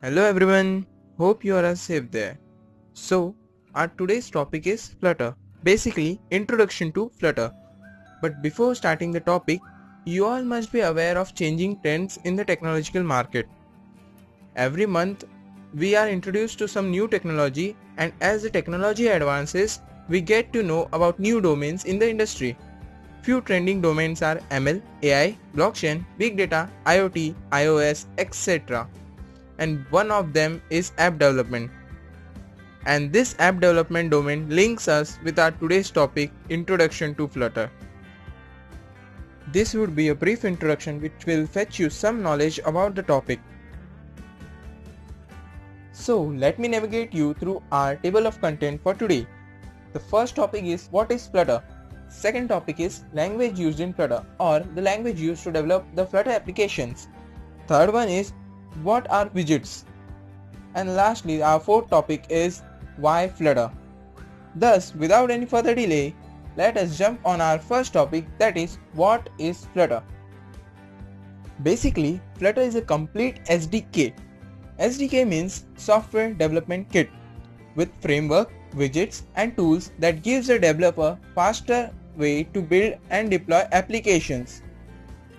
Hello everyone, hope you are safe there. So, our today's topic is Flutter, basically introduction to Flutter. But before starting the topic, you all must be aware of changing trends in the technological market. Every month, we are introduced to some new technology, and as the technology advances, we get to know about new domains in the industry. Few trending domains are ML, AI, blockchain, big data, IoT, iOS, etc. And one of them is app development. And this app development domain links us with our today's topic, Introduction to Flutter. This would be a brief introduction which will fetch you some knowledge about the topic. So let me navigate you through our table of content for today. The first topic is what is Flutter. Second topic is language used in Flutter or the language used to develop the Flutter applications. Third one is what are widgets. And lastly, our fourth topic is why Flutter. Thus, without any further delay, let us jump on our first topic, that is what is Flutter. Basically, Flutter is a complete SDK. SDK means software development kit with framework, widgets and tools that gives the developer faster way to build and deploy applications.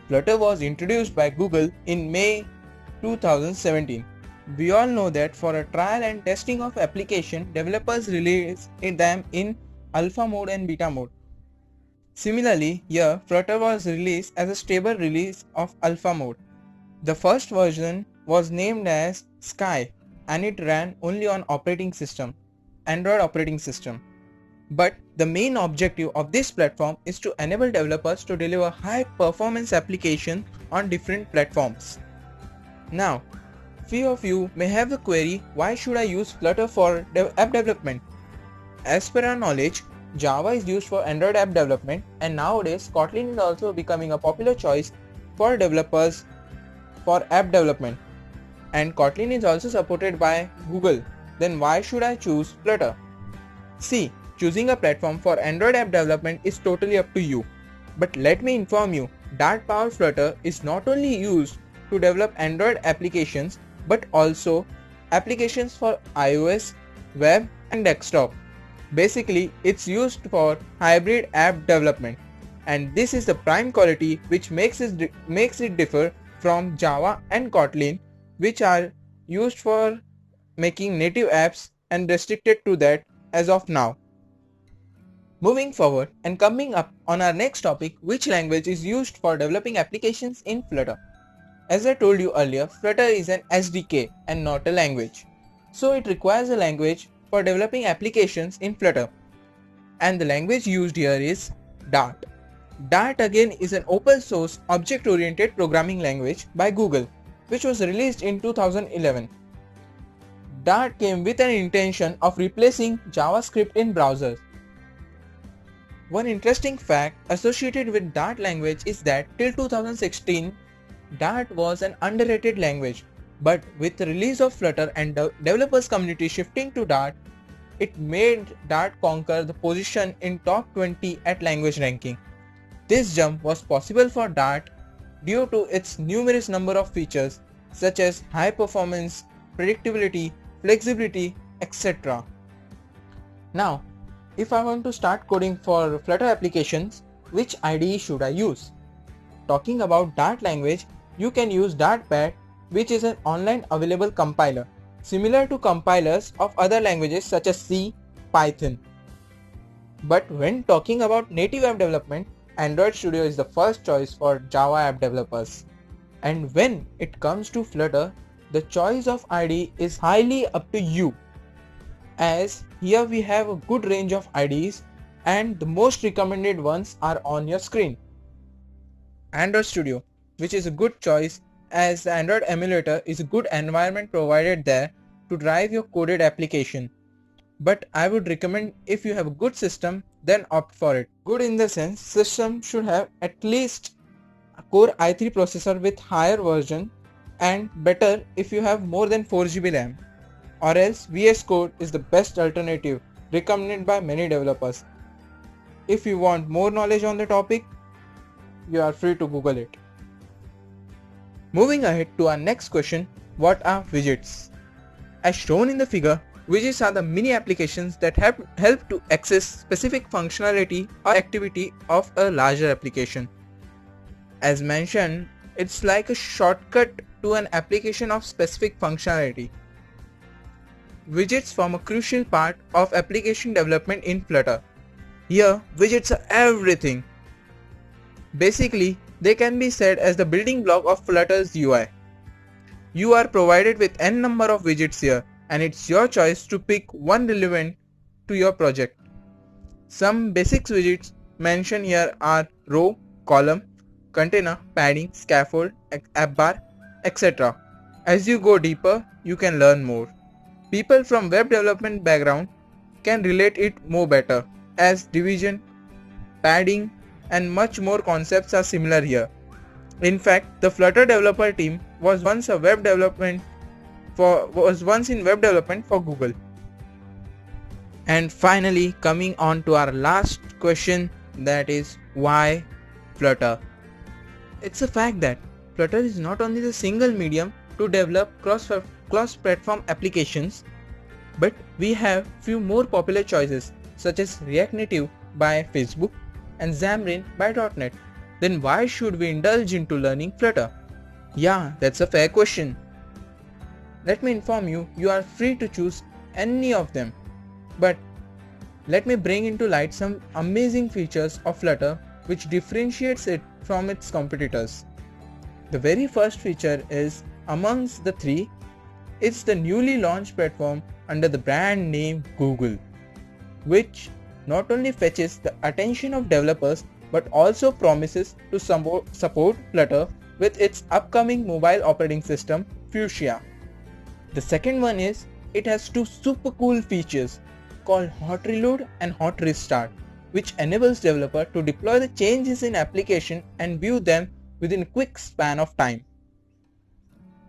Flutter was introduced by Google in May 2017. We all know that for a trial and testing of application, developers release them in alpha mode and beta mode. Similarly, here Flutter was released as a stable release of alpha mode. The first version was named as Sky and it ran only on Android operating system. But the main objective of this platform is to enable developers to deliver high performance applications on different platforms. Now, few of you may have the query, why should I use Flutter for app development? As per our knowledge, Java is used for Android app development and nowadays Kotlin is also becoming a popular choice for developers for app development. And Kotlin is also supported by Google. Then why should I choose Flutter? See, choosing a platform for Android app development is totally up to you. But let me inform you, Dart powered Flutter is not only used to develop Android applications but also applications for iOS, web and desktop. Basically, it's used for hybrid app development, and this is the prime quality which makes it differ from Java and Kotlin, which are used for making native apps and restricted to that as of now. Moving forward and coming up on our next topic, which language is used for developing applications in Flutter. As I told you earlier, Flutter is an SDK and not a language. So it requires a language for developing applications in Flutter. And the language used here is Dart. Dart again is an open source object-oriented programming language by Google, which was released in 2011. Dart came with an intention of replacing JavaScript in browsers. One interesting fact associated with Dart language is that till 2016, Dart was an underrated language, but with the release of Flutter and the developers community shifting to Dart, it made Dart conquer the position in top 20 at language ranking. This jump was possible for Dart due to its numerous number of features such as high performance, predictability, flexibility, etc. Now, if I want to start coding for Flutter applications, which IDE should I use? Talking about Dart language, you can use Dartpad, which is an online available compiler, similar to compilers of other languages such as C, Python. But when talking about native app development, Android Studio is the first choice for Java app developers. And when it comes to Flutter, the choice of IDE is highly up to you, as here we have a good range of IDEs and the most recommended ones are on your screen. Android Studio, which is a good choice as the Android emulator is a good environment provided there to drive your coded application. But I would recommend if you have a good system, then opt for it. Good in the sense, system should have at least a Core i3 processor with higher version, and better if you have more than 4GB RAM. Or else VS Code is the best alternative recommended by many developers. If you want more knowledge on the topic, you are free to Google it. Moving ahead to our next question, what are widgets? As shown in the figure, widgets are the mini applications that help to access specific functionality or activity of a larger application. As mentioned, it's like a shortcut to an application of specific functionality. Widgets form a crucial part of application development in Flutter. Here, widgets are everything. Basically, they can be said as the building block of Flutter's UI. You are provided with n number of widgets here, and it's your choice to pick one relevant to your project. Some basic widgets mentioned here are row, column, container, padding, scaffold, app bar, etc. As you go deeper, you can learn more. People from web development background can relate it more better, as division, padding, and much more concepts are similar here. In fact, the Flutter developer team was once in web development for Google. And finally, coming on to our last question, that is why Flutter? It's a fact that Flutter is not only the single medium to develop cross-platform applications, but we have few more popular choices such as React Native by Facebook and Xamarin by .NET. Then why should we indulge into learning Flutter? Yeah, that's a fair question. Let me inform you, you are free to choose any of them. But let me bring into light some amazing features of Flutter which differentiates it from its competitors. The very first feature is, amongst the three, it's the newly launched platform under the brand name Google, which not only fetches the attention of developers but also promises to support Flutter with its upcoming mobile operating system Fuchsia. The second one is, it has two super cool features called Hot Reload and Hot Restart, which enables developer to deploy the changes in application and view them within a quick span of time.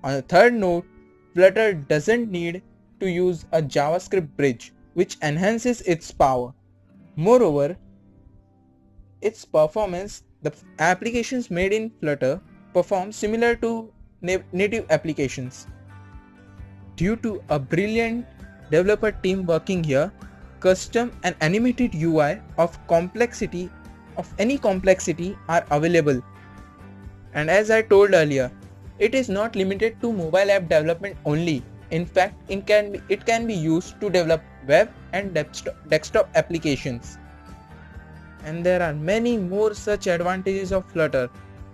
On the third note, Flutter doesn't need to use a JavaScript bridge, which enhances its power. Moreover, its performance, the applications made in Flutter perform similar to native applications. Due to a brilliant developer team working here, custom and animated UI of any complexity are available. And as I told earlier, it is not limited to mobile app development only. In fact, it can be used to develop web and desktop applications. And there are many more such advantages of Flutter.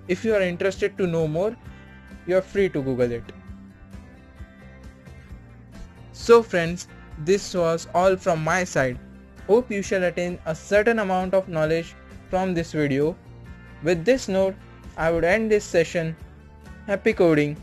If you are interested to know more, you are free to Google it. So friends, this was all from my side. Hope you shall attain a certain amount of knowledge from this video. With this note, I would end this session. Happy coding!